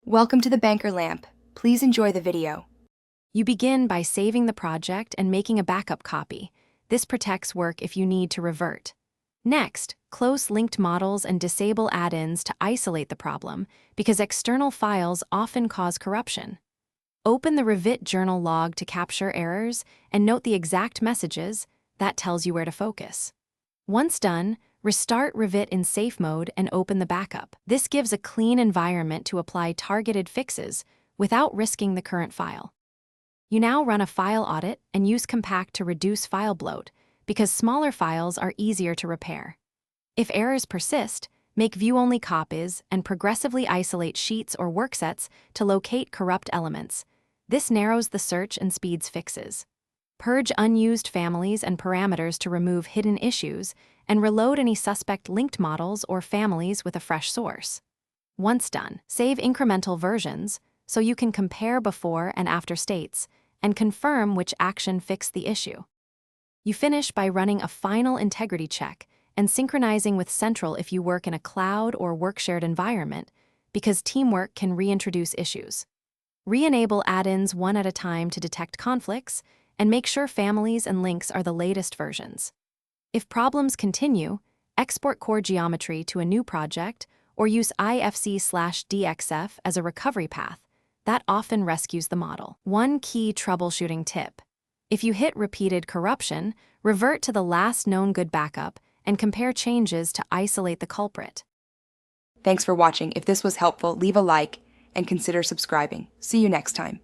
Welcome to the Banker Lamp. Please enjoy the video. You begin by saving the project and making a backup copy. This protects work if you need to revert. Next, close linked models and disable add-ins to isolate the problem because external files often cause corruption. Open the Revit journal log to capture errors and note the exact messages. That tells you where to focus. Once done, restart Revit in safe mode and open the backup. This gives a clean environment to apply targeted fixes without risking the current file. You now run a file audit and use Compact to reduce file bloat because smaller files are easier to repair. If errors persist, make view-only copies and progressively isolate sheets or worksets to locate corrupt elements. This narrows the search and speeds fixes. Purge unused families and parameters to remove hidden issues, and reload any suspect linked models or families with a fresh source. Once done, save incremental versions so you can compare before and after states and confirm which action fixed the issue. You finish by running a final integrity check and synchronizing with Central if you work in a cloud or work-shared environment, because teamwork can reintroduce issues. Re-enable add-ins one at a time to detect conflicts, and make sure families and links are the latest versions. If problems continue, export core geometry to a new project or use IFC/DXF as a recovery path. That often rescues the model. One key troubleshooting tip: if you hit repeated corruption, revert to the last known good backup and compare changes to isolate the culprit. Thanks for watching. If this was helpful, leave a like and consider subscribing. See you next time.